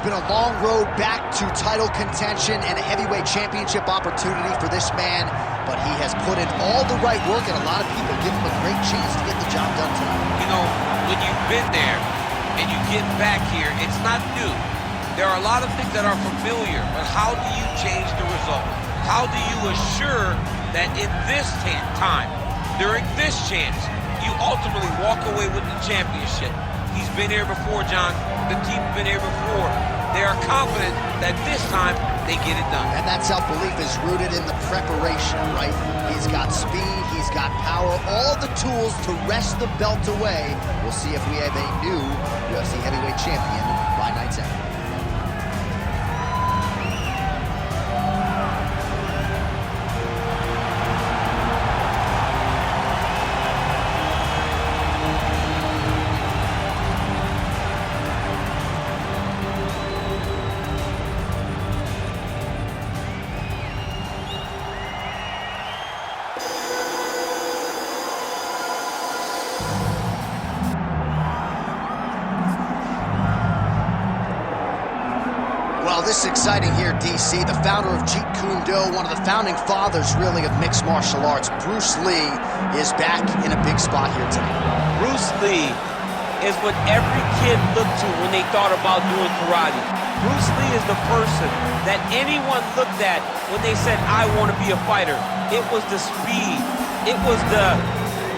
been a long road back to title contention and a heavyweight championship opportunity for this man, but he has put in all the right work, and a lot of people give him a great chance to get the job done tonight. You know, when you've been there and you get back here, it's not new. There are a lot of things that are familiar, but how do you change the result? How do you assure that in this time, during this chance, you ultimately walk away with the championship? He's been here before, John. The team's been here before. They are confident that this time they get it done. And that self-belief is rooted in the preparation, right? He's got speed, he's got power, all the tools to wrest the belt away. We'll see if we have a new UFC heavyweight champion by night's end. Well, this is exciting here, DC. The founder of Jeet Kune Do, one of the founding fathers, really, of mixed martial arts, Bruce Lee, is back in a big spot here tonight. Bruce Lee is what every kid looked to when they thought about doing karate. Bruce Lee is the person that anyone looked at when they said, I want to be a fighter. It was the speed. It was the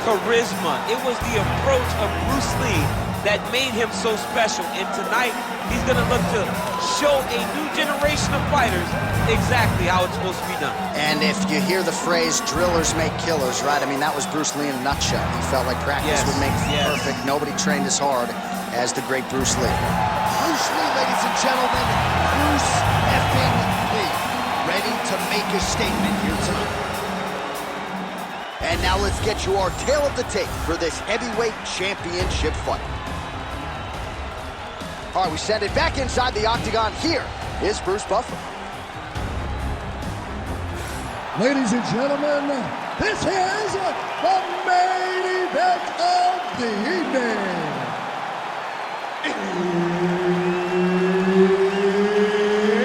charisma. It was the approach of Bruce Lee that made him so special. And tonight, he's going to look to show a new generation of fighters exactly how it's supposed to be done. And if you hear the phrase, drillers make killers, right? I mean, that was Bruce Lee in a nutshell. He felt like practice would make perfect. Nobody trained as hard as the great Bruce Lee. Bruce Lee, ladies and gentlemen, Bruce effing Lee, ready to make a statement here tonight. And now let's get you our tale of the tape for this heavyweight championship fight. All right, we send it back inside the octagon. Here is Bruce Buffer. Ladies and gentlemen, this is the main event of the evening.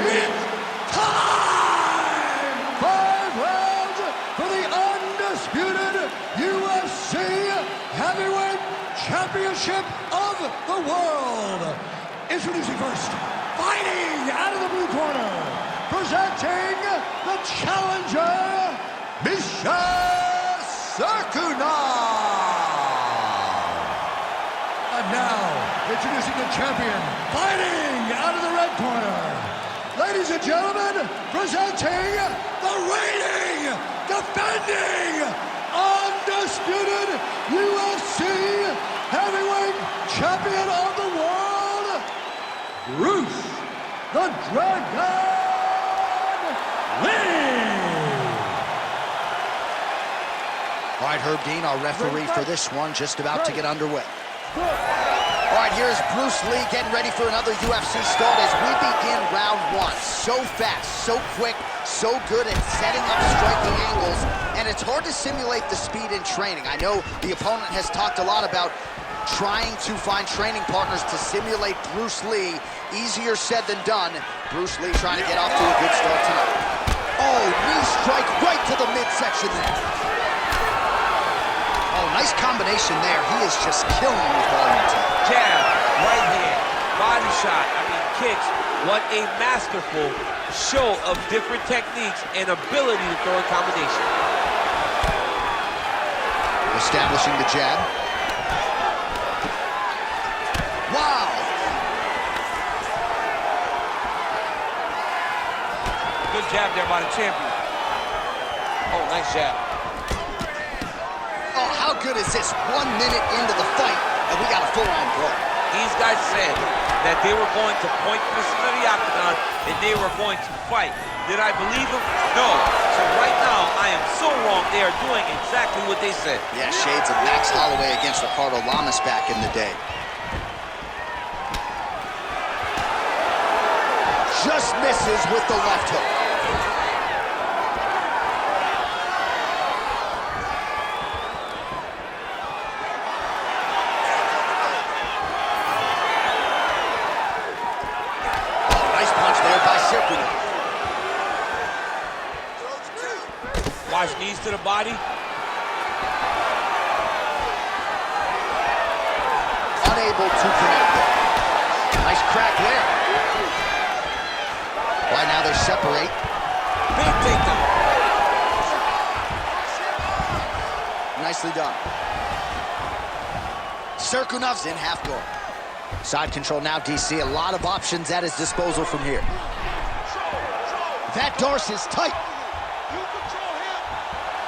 It's time! 5 rounds for the undisputed UFC Heavyweight Championship of the world. Introducing first, fighting out of the blue corner, presenting the challenger, Misha Cirkunov. And now, introducing the champion, fighting out of the red corner. Ladies and gentlemen, presenting the reigning, defending, undisputed UFC Heavyweight Champion of the world, Bruce the Dragon Lee! All right, Herb Dean, our referee for this one, just about to get underway. All right, here's Bruce Lee getting ready for another UFC start as we begin round one. So fast, so quick, so good at setting up striking angles, and it's hard to simulate the speed in training. I know the opponent has talked a lot about trying to find training partners to simulate Bruce Lee. Easier said than done. Bruce Lee trying to get off to a good start tonight. Oh, knee strike right to the midsection there. Oh, nice combination there. He is just killing with volume tonight. Jab, right hand, body shot, kicks. What a masterful show of different techniques and ability to throw a combination. Establishing the jab. Wow! Good jab there by the champion. Oh, nice jab. Oh, how good is this? 1 minute into the fight, and we got a full-on brawl. These guys said that they were going to point to the center of the octagon and they were going to fight. Did I believe them? No. So right now, I am so wrong. They are doing exactly what they said. Yeah, shades of Max Holloway against Ricardo Lamas back in the day. Just misses with the left hook. Watch, knees to the body. Unable to connect there. Nice crack there. Right now they separate. Big takedown. Nicely done. Cirkunov's in half guard. Side control now, DC. A lot of options at his disposal from here. That Darce is tight.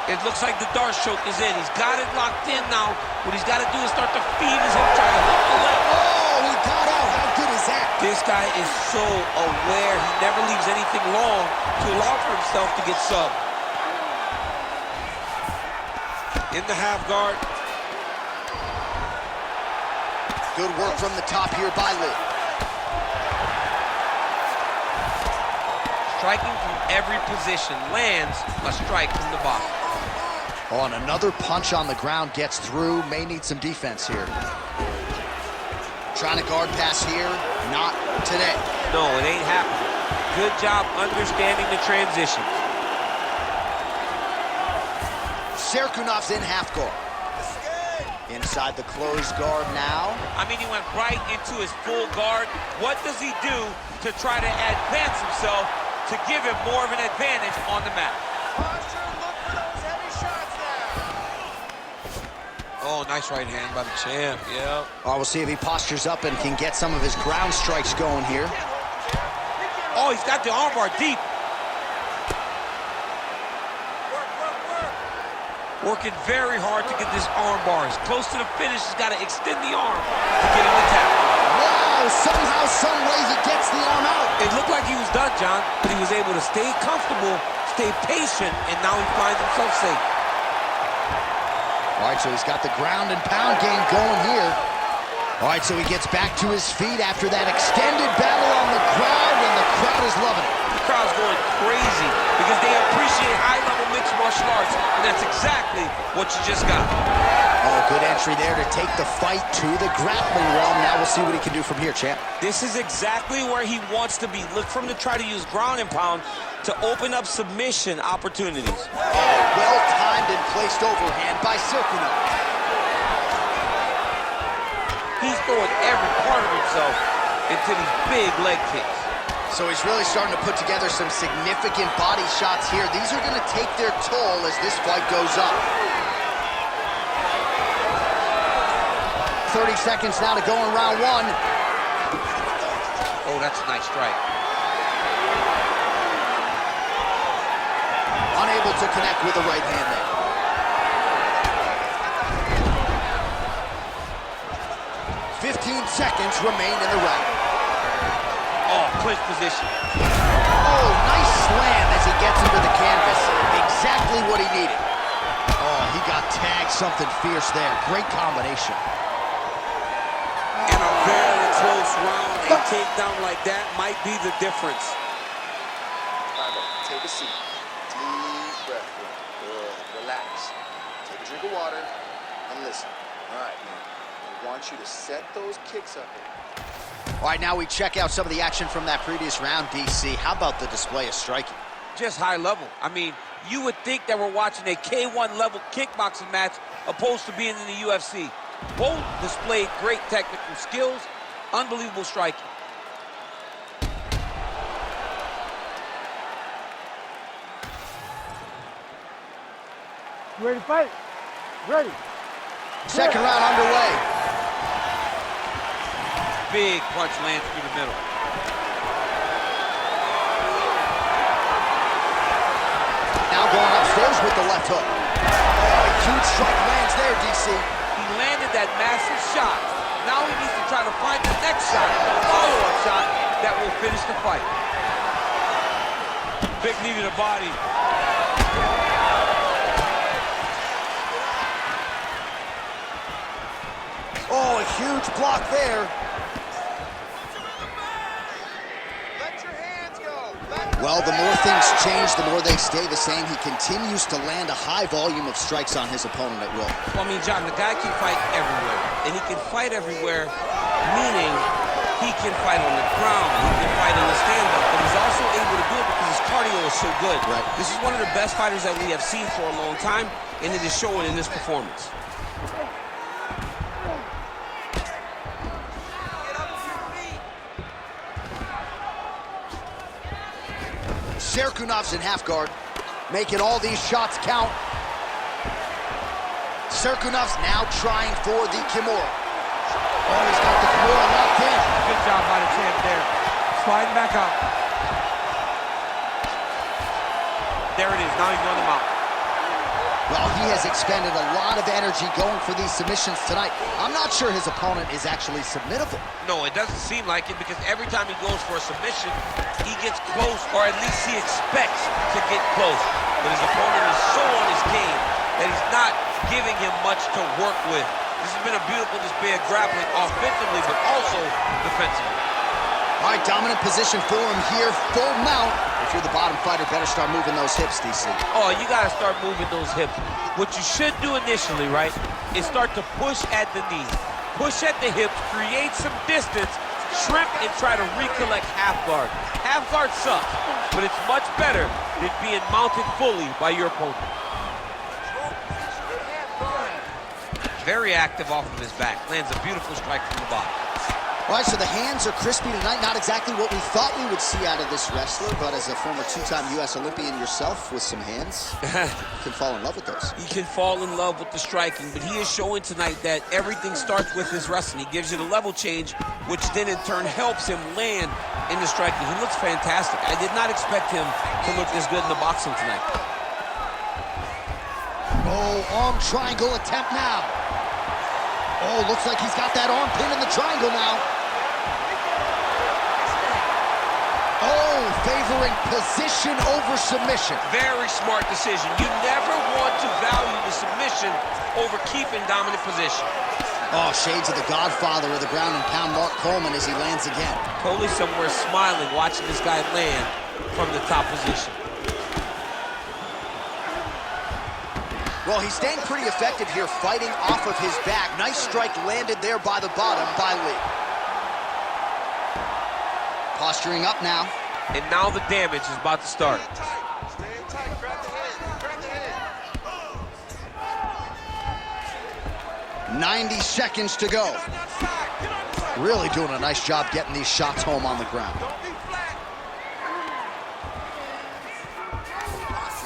It looks like the Darce choke is in. He's got it locked in now. What he's got to do is start to feed his hip, try to hook the leg. Oh, he got out. How good is that? This guy is so aware. He never leaves anything long to allow for himself to get subbed. In the half guard. Good work from the top here by Lee. Striking from every position. Lands a strike from the bottom. Oh, and another punch on the ground gets through. May need some defense here. Trying to guard pass here. Not today. No, it ain't happening. Good job understanding the transition. Cirkunov's in half guard. Inside the closed guard now. I mean, he went right into his full guard. What does he do to try to advance himself to give him more of an advantage on the mat? Oh, nice right hand by the champ, yeah. Oh, we'll see if he postures up and can get some of his ground strikes going here. Oh, he's got the armbar deep. Working very hard to get this arm bar. He's close to the finish. He's got to extend the arm to get him to tap. Wow, somehow, some way he gets the arm out. It looked like he was done, John, but he was able to stay comfortable, stay patient, and now he finds himself safe. All right, so he's got the ground and pound game going here. All right, so he gets back to his feet after that extended battle on the ground, and the crowd is loving it. The crowd's going crazy because they appreciate high-level mixed martial arts, and that's exactly what you just got. Oh, good entry there to take the fight to the grappling realm. Now we'll see what he can do from here, champ. This is exactly where he wants to be. Look for him to try to use ground and pound to open up submission opportunities. Oh, well-timed and placed overhand by Cirkunov. He's throwing every part of himself into these big leg kicks. So he's really starting to put together some significant body shots here. These are going to take their toll as this fight goes up. 30 seconds now to go in round one. Oh, that's a nice strike. Unable to connect with the right hand there. Seconds remain in the round. Oh, clinch position. Oh, nice slam as he gets into the canvas. Exactly what he needed. Oh, he got tagged something fierce there. Great combination. In a very close round, a takedown like that might be the difference. All right, take a seat. Deep breath. Good. Relax. Take a drink of water and listen. All right, man. I want you to set those kicks up. All right, now we check out some of the action from that previous round, DC. How about the display of striking? Just high level. I mean, you would think that we're watching a K1 level kickboxing match opposed to being in the UFC. Both displayed great technical skills, unbelievable striking. You ready to fight? Ready. Second round underway. Big punch lands through the middle. Now going upstairs with the left hook. Oh, a huge strike lands there, DC. He landed that massive shot. Now he needs to try to find the next shot, a follow-up shot that will finish the fight. Big knee to the body. Oh, a huge block there. Well, the more things change, the more they stay the same. He continues to land a high volume of strikes on his opponent at will. Well, I mean, John, the guy can fight everywhere. And he can fight everywhere, meaning he can fight on the ground, he can fight in the stand-up, but he's also able to do it because his cardio is so good. Right. This is one of the best fighters that we have seen for a long time, and it is showing in this performance. Cirkunov's in half guard, making all these shots count. Cirkunov's now trying for the Kimura. Oh, he's got the Kimura locked in. Good job by the champ there. Sliding back up. There it is. Now he's on the mount. Well, he has expended a lot of energy going for these submissions tonight. I'm not sure his opponent is actually submittable. No, it doesn't seem like it, because every time he goes for a submission, he gets close, or at least he expects to get close. But his opponent is so on his game that he's not giving him much to work with. This has been a beautiful display of grappling offensively, but also defensively. All right, dominant position for him here, full mount. If you're the bottom fighter, better start moving those hips, DC. Oh, you gotta start moving those hips. What you should do initially, right, is start to push at the knees. Push at the hips, create some distance, shrimp, and try to recollect half guard. Half guard sucks, but it's much better than being mounted fully by your opponent. Very active off of his back. Lands a beautiful strike from the bottom. All right, so the hands are crispy tonight. Not exactly what we thought we would see out of this wrestler, but as a former two-time U.S. Olympian yourself with some hands, you can fall in love with those. He can fall in love with the striking, but he is showing tonight that everything starts with his wrestling. He gives you the level change, which then in turn helps him land in the striking. He looks fantastic. I did not expect him to look this good in the boxing tonight. Oh, arm triangle attempt now. Oh, looks like he's got that arm pin in the triangle now. Oh, favoring position over submission. Very smart decision. You never want to value the submission over keeping dominant position. Oh, shades of the godfather of the ground and pound, Mark Coleman, as he lands again. Totally somewhere smiling, watching this guy land from the top position. Well, he's staying pretty effective here, fighting off of his back. Nice strike landed there by the bottom by Lee. Posturing up now. And now the damage is about to start. Stay tight. Grab the head. 90 seconds to go. Really doing a nice job getting these shots home on the ground.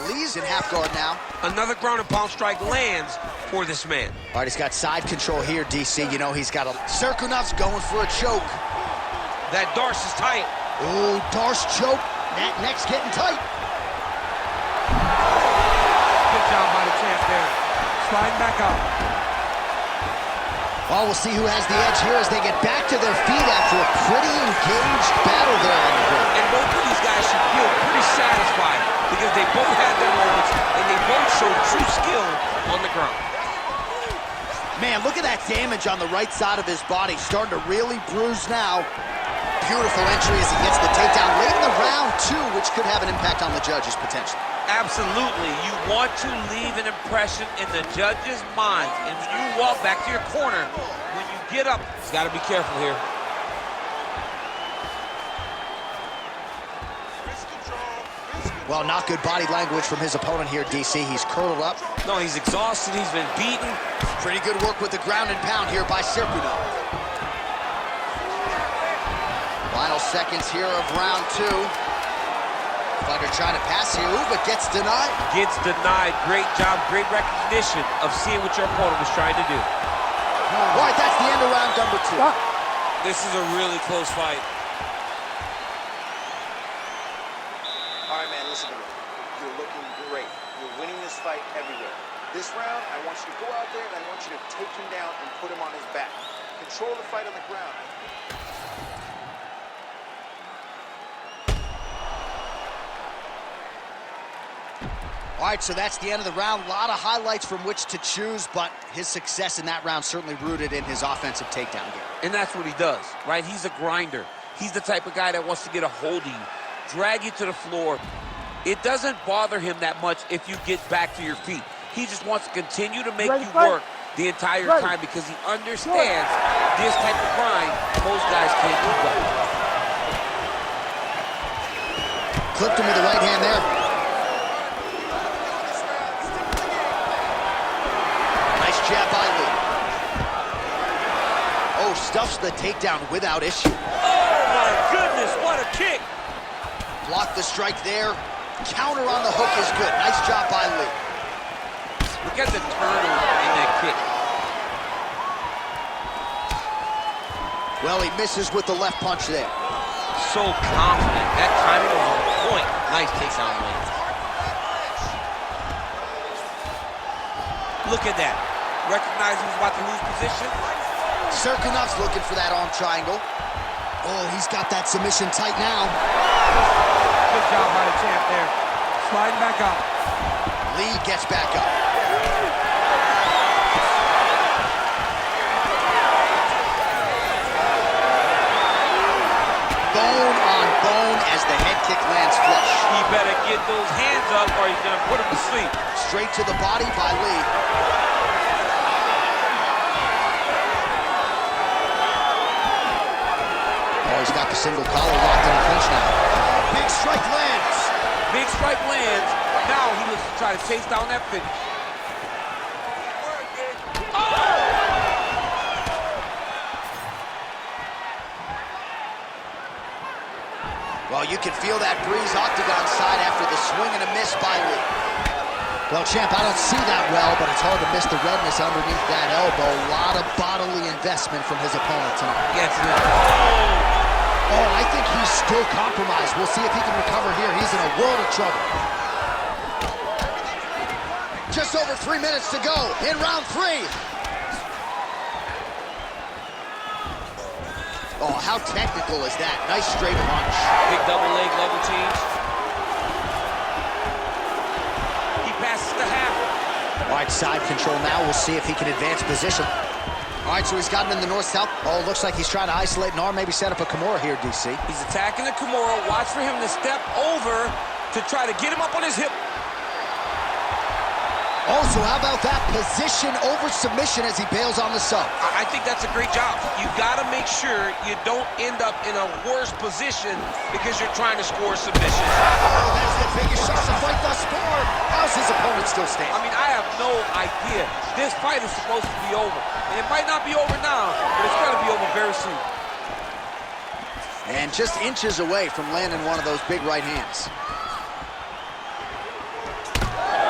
Lee's in half guard now. Another ground and pound strike lands for this man. All right, he's got side control here, DC. You know he's got a... Cirkunov's going for a choke. That Darce is tight. Oh, Darce choke. That neck's getting tight. Good job by the champ there. Sliding back up. Well, we'll see who has the edge here as they get back to their feet after a pretty engaged battle there on the ground. And both of these guys should feel pretty satisfied because they both had their moments and they both showed true skill on the ground. Man, look at that damage on the right side of his body. Starting to really bruise now. Beautiful entry as he gets the takedown late in the round, too, which could have an impact on the judges potentially. Absolutely. You want to leave an impression in the judge's mind. And when you walk back to your corner, when you get up, you got to be careful here. Well, not good body language from his opponent here, DC. He's curled up. No, he's exhausted. He's been beaten. Pretty good work with the ground and pound here by Cirkunov. Final seconds here of round two. Fighter trying to pass here, but gets denied. Gets denied. Great job, great recognition of seeing what your opponent was trying to do. All right, that's the end of round number two. This is a really close fight. All right, man, listen to me. You're looking great. You're winning this fight everywhere. This round, I want you to go out there and I want you to take him down and put him on his back. Control the fight on the ground. All right, so that's the end of the round. A lot of highlights from which to choose, but his success in that round certainly rooted in his offensive takedown game. And that's what he does, right? He's a grinder. He's the type of guy that wants to get a hold of you, drag you to the floor. It doesn't bother him that much if you get back to your feet. He just wants to continue to make you work the entire time because he understands this type of grind most guys can't keep up. Clipped him with the right hand there. stuffs the takedown without issue. Oh, my goodness, what a kick. Block the strike there. Counter on the hook is good. Nice job by Lee. Look at the turnover in that kick. Well, he misses with the left punch there. So confident. That timing was on point. Nice takedown, Lee. Look at that. Recognize he's about to lose position. Cirkunov's looking for that arm triangle. Oh, he's got that submission tight now. Good job by the champ there. Sliding back up. Lee gets back up. Bone on bone as the head kick lands flush. He better get those hands up or he's gonna put him to sleep. Straight to the body by Lee. Oh, he's got the single collar locked in a clinch now. Big strike lands. Big strike lands. Now he looks to try to chase down that finish. Well, you can feel that breeze octagon side after the swing and a miss by Lee. Well, champ, I don't see that well, but it's hard to miss the redness underneath that elbow. A lot of bodily investment from his opponent tonight. Yes, Oh, I think he's still compromised. We'll see if he can recover here. He's in a world of trouble. Just over 3 minutes to go in round 3. Oh, how technical is that? Nice straight punch. big double leg level change. He passes the half. All right, side control now. We'll see if he can advance position. All right, so he's got him in the north-south. Oh, looks like he's trying to isolate an arm, maybe set up a Kimura here, DC. He's attacking the Kimura. Watch for him to step over to try to get him up on his hip. Also, how about that position over submission as he bails on the sub? I think that's a great job. You got to make sure you don't end up in a worse position because you're trying to score submission. Oh, that's the biggest shot of the fight thus far. How's his opponent still standing? I mean, I have no idea. This fight is supposed to be over. And it might not be over now, but it's going to be over very soon. And just inches away from landing one of those big right hands.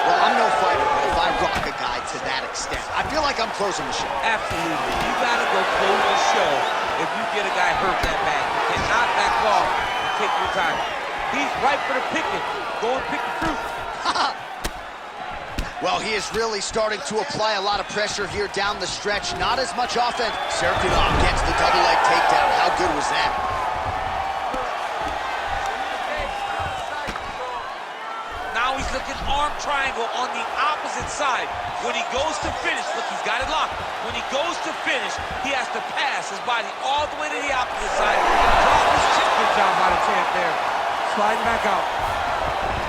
Well, I'm no fighter, but if I rock a guy to that extent, I feel like I'm closing the show. Absolutely. You got to go close the show if you get a guy hurt that bad. You cannot back off and take your time. He's ripe for the picking. Go and pick the fruit. Well, he is really starting to apply a lot of pressure here down the stretch. Not as much offense. Cirkunov gets the double leg takedown. How good was that? Now he's looking arm triangle on the opposite side. When he goes to finish, look, he's got it locked. When he goes to finish, he has to pass his body all the way to the opposite side. Drop his chin. Good job by the champ there. Sliding back out.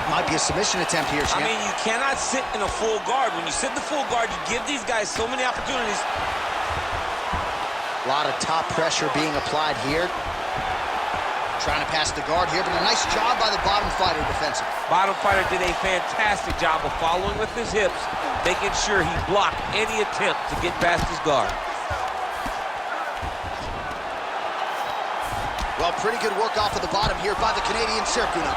Might be a submission attempt here, champ. I mean, you cannot sit in a full guard. When you sit in the full guard, you give these guys so many opportunities. A lot of top pressure being applied here. Trying to pass the guard here, but a nice job by the bottom fighter defensively. Bottom fighter did a fantastic job of following with his hips, making sure he blocked any attempt to get past his guard. Well, pretty good work off of the bottom here by the Canadian Cirkunov.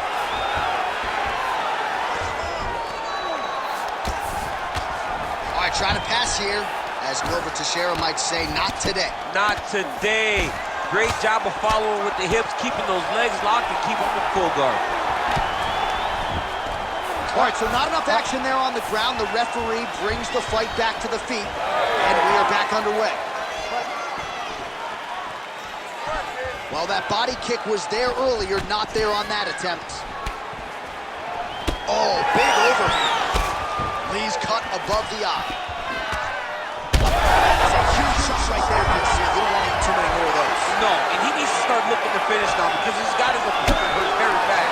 All right, trying to pass here. As Glover Teixeira might say, not today. Not today. Great job of following with the hips, keeping those legs locked and keeping them in full guard. All right, so not enough action there on the ground. The referee brings the fight back to the feet, and we are back underway. Well, that body kick was there earlier, not there on that attempt. Oh, big overhand. Lee's cut above the eye. That's a huge shot right there, DC. You don't want to eat too many more of those. No, and he needs to start looking to finish now because he's got his opponent hurt very bad.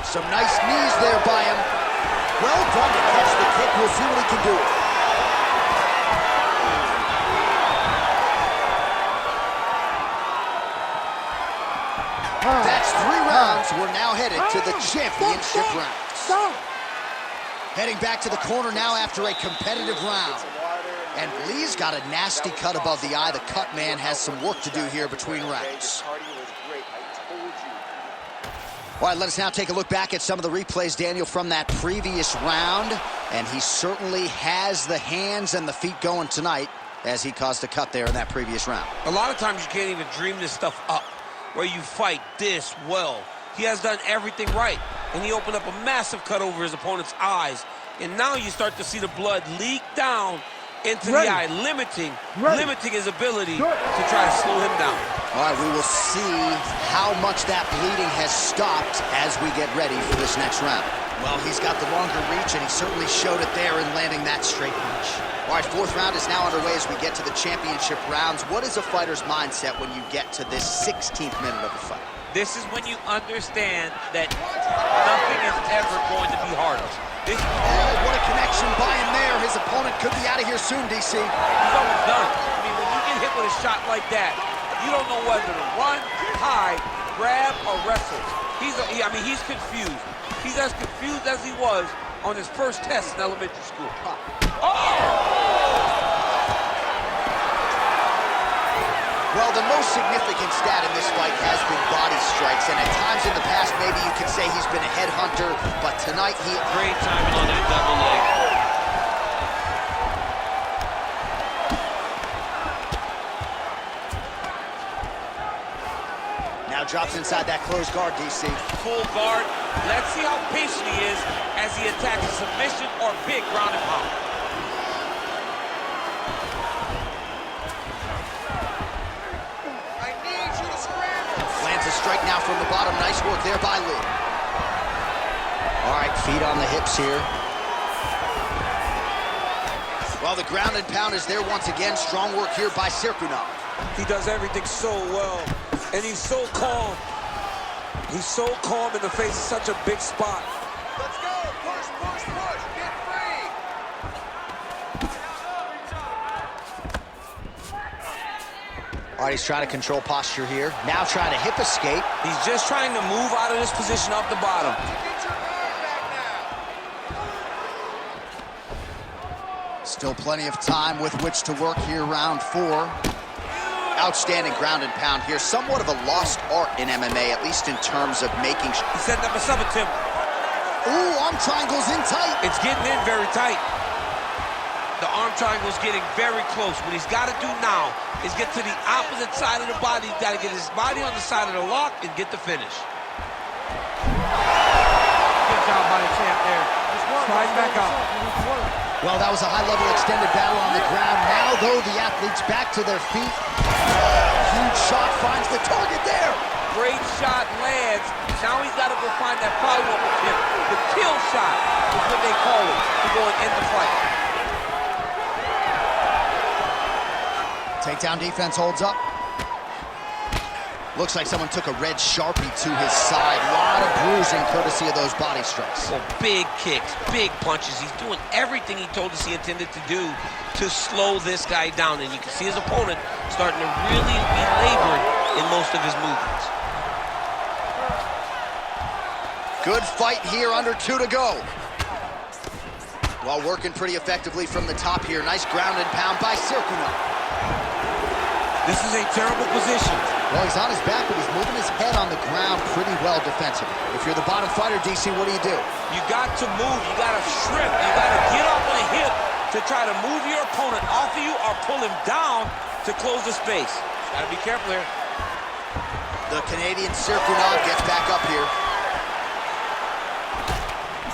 Some nice knees there by him. Well done to catch the kick. We'll see what he can do. That's 3 rounds. We're now headed to the championship rounds. Heading back to the corner now after a competitive round. And Lee's got a nasty cut above the eye. The cut man has some work to do here between rounds. All right, let us now take a look back at some of the replays, Daniel, from that previous round. And he certainly has the hands and the feet going tonight as he caused a cut there in that previous round. A lot of times you can't even dream this stuff up, where you fight this well. He has done everything right, and he opened up a massive cut over his opponent's eyes. And now you start to see the blood leak down into the eye, limiting his ability to try to slow him down. All right, we will see how much that bleeding has stopped as we get ready for this next round. Well, he's got the longer reach, and he certainly showed it there in landing that straight punch. All right, fourth round is now underway as we get to the championship rounds. What is a fighter's mindset when you get to this 16th minute of a fight? This is when you understand that nothing is ever going to be harder. Oh, what a connection by him there. His opponent could be out of here soon, DC. He's almost done. I mean, when you get hit with a shot like that, you don't know whether to run, hide, grab, or wrestle. He's confused. He's as confused as he was on his first test in elementary school. Well, the most significant stat in this fight has been body strikes, and at times in the past, maybe you could say he's been a headhunter, but tonight he... Great timing on that double leg. Now drops inside that closed guard, DC. Full guard. Let's see how patient he is as he attacks a submission or big ground and pound. Strike now from the bottom. Nice work there by Lee. All right, feet on the hips here. Well, the ground and pound is there once again. Strong work here by Cirkunov. He does everything so well, and he's so calm. He's so calm in the face of such a big spot. Let's go. Push, push, push. Get free. All right, he's trying to control posture here. Now trying to hip escape. He's just trying to move out of this position off the bottom. Get your arm back now. Still plenty of time with which to work here, round 4. Outstanding ground and pound here. Somewhat of a lost art in MMA, at least in terms of making... He set number 7, Tim. Ooh, arm triangle's in tight. It's getting in very tight. The arm triangle's getting very close. What he's got to do now is get to the opposite side of the body. He's got to get his body on the side of the lock and get the finish. Good job by the champ there. Slide back up. Well, that was a high-level extended battle on the ground. Now, though, the athletes back to their feet. Huge shot finds the target there. Great shot lands. Now he's got to go find that follow-up attempt. The kill shot is what they call it to go and end the fight. Takedown defense holds up. Looks like someone took a red Sharpie to his side. A lot of bruising courtesy of those body strikes. Well, big kicks, big punches. He's doing everything he told us he intended to do to slow this guy down. And you can see his opponent starting to really be labored in most of his movements. Good fight here, under 2 to go. Well, working pretty effectively from the top here. Nice ground and pound by Cirkunov. This is a terrible position. Well, he's on his back, but he's moving his head on the ground pretty well defensively. If you're the bottom fighter, DC, what do? You got to move. You got to shrimp. You got to get off on a hip to try to move your opponent off of you or pull him down to close the space. Got to be careful here. The Canadian Cirkunov gets back up here.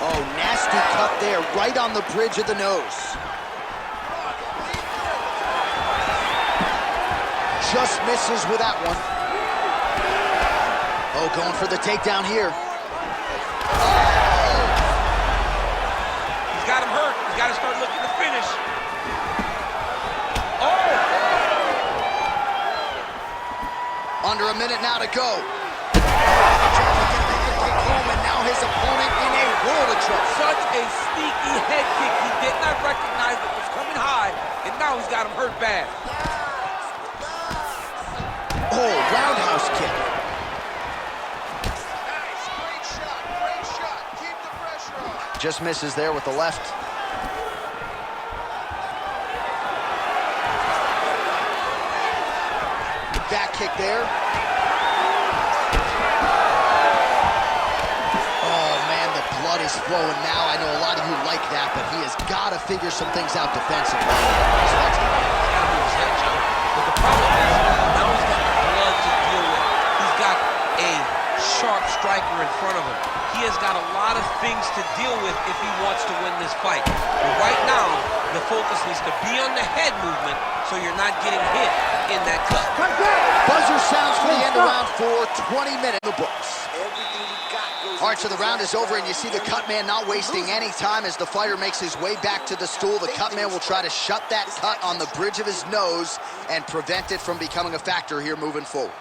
Oh, nasty cut there, right on the bridge of the nose. Just misses with that one. Oh, going for the takedown here. He's got him hurt. He's got to start looking to finish. Oh! Under a minute now to go. Trying to get the head kick home, and now his opponent in a world of trouble. Such a sneaky head kick. He did not recognize it was coming high, and now he's got him hurt bad. Oh, roundhouse kick. Nice, great shot, great shot. Keep the pressure on. Just misses there with the left. there. Oh, man, the blood is flowing now. I know a lot of you like that, but he has got to figure some things out defensively. He's got to move his head, John. But the problem is, now he's got the blood to deal with. He's got a sharp striker in front of him. He has got a lot of things to deal with if he wants to win this fight. But right now, the focus needs to be on the head movement so you're not getting hit in that cut. Buzzer sounds for the end of round 4, 20 minutes in the books. Everything you got goes. All right, so the round is over, and you see the cut man not wasting any time as the fighter makes his way back to the stool. The cut man will try to shut that cut on the bridge of his nose and prevent it from becoming a factor here moving forward.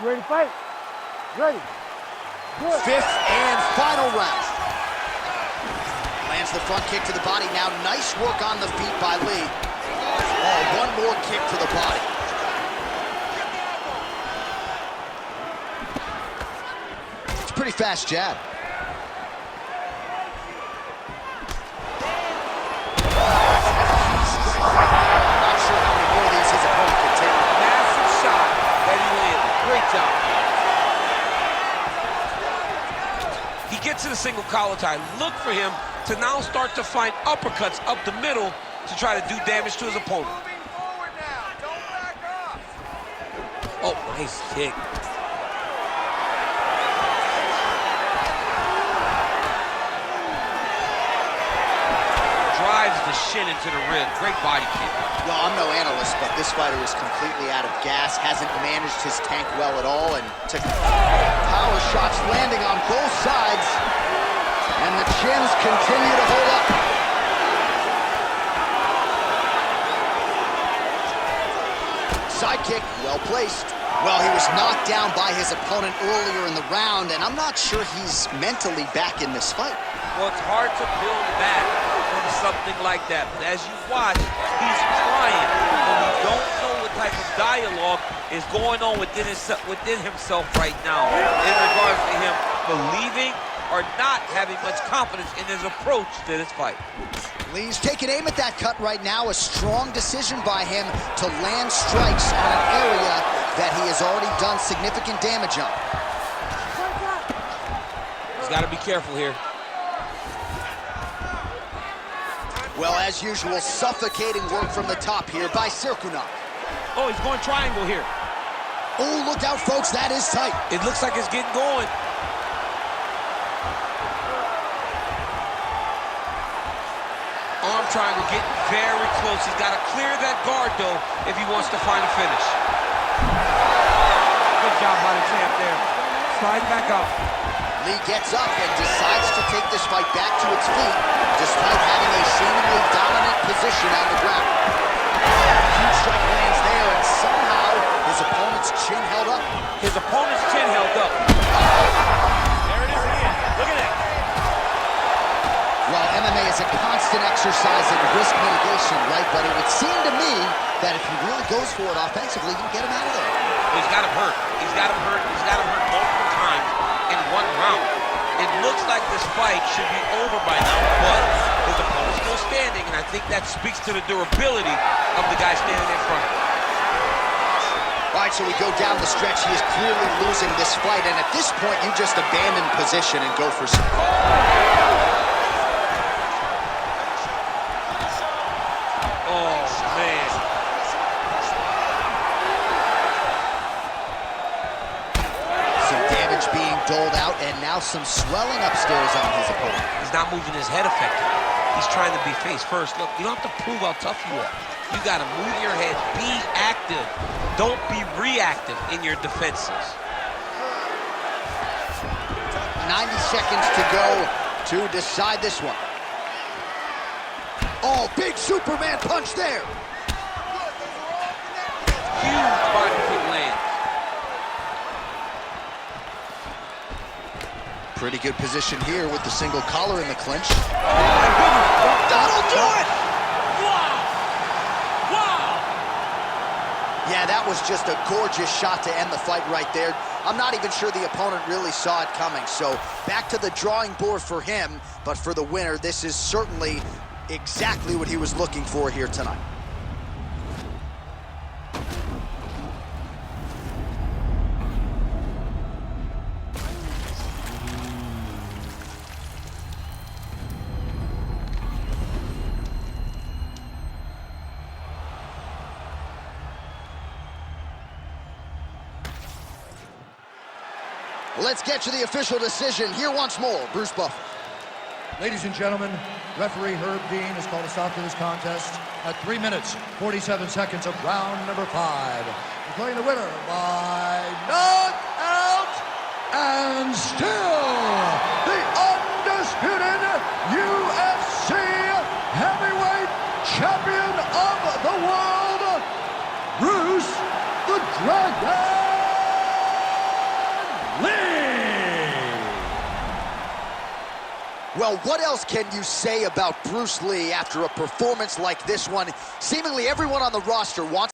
You ready to fight? Ready. Good. 5th and final round. Lands the front kick to the body. Now nice work on the feet by Lee. Oh, one more kick to the body. It's a pretty fast jab. Not sure how many more of these his opponent can take. Massive shot that he landed. Great job. He gets to the single collar tie. Look for him to now start to find uppercuts up the middle to try to do damage to his opponent. Moving forward now. Don't back up. Oh, nice kick. Drives the shin into the rib. Great body kick. Well, I'm no analyst, but this fighter is completely out of gas, hasn't managed his tank well at all, and took power shots landing on both sides, and the chins continue to hold up. Side kick, well placed. Well, he was knocked down by his opponent earlier in the round, and I'm not sure he's mentally back in this fight. Well, it's hard to build back from something like that. But as you watch, he's trying, but we don't know what type of dialogue is going on within himself right now in regards to him believing or not having much confidence in his approach to this fight. Lee's taking aim at that cut right now. A strong decision by him to land strikes on an area that he has already done significant damage on. He's got to be careful here. Well, as usual, suffocating work from the top here by Cirkunov. Oh, he's going triangle here. Oh, look out, folks, that is tight. It looks like it's getting going. Arm triangle getting very close. He's got to clear that guard, though, if he wants to find a finish. Good job by the champ there. Slide back up. Lee gets up and decides to take this fight back to its feet, despite having a seemingly dominant position on the ground. Huge strike lands there, and somehow his opponent's chin held up. His opponent's chin held up. There it is again. Look at it. Well, MMA is a constant exercise in risk mitigation, right? But it would seem to me that if he really goes for it offensively, he can get him out of there. He's got him hurt. He's got him hurt. He's got him hurt multiple times in one round. It looks like this fight should be over by now, but his opponent's still standing, and I think that speaks to the durability of the guy standing in front of him. All right, so we go down the stretch. He is clearly losing this fight, and at this point, you just abandon position and go for some. Oh, man. Some damage being doled out, and now some swelling upstairs on his opponent. He's not moving his head effectively. He's trying to be face first. Look, you don't have to prove how tough you are. You got to move your head. Be active. Don't be reactive in your defenses. 90 seconds to go to decide this one. Oh, big Superman punch there. Huge body kick lands. Pretty good position here with the single collar in the clinch. Oh, my goodness. That'll do it! Wow. Yeah, that was just a gorgeous shot to end the fight right there. I'm not even sure the opponent really saw it coming. So back to the drawing board for him, but for the winner, this is certainly exactly what he was looking for here tonight. Let's get to the official decision. Here once more, Bruce Buffer. Ladies and gentlemen, referee Herb Dean has called a stop to this contest at 3 minutes, 47 seconds of round number 5. Declaring the winner by knockout and still the undisputed UFC heavyweight champion of the world, Bruce the Dragon Lee! Well, what else can you say about Bruce Lee after a performance like this one? Seemingly everyone on the roster wants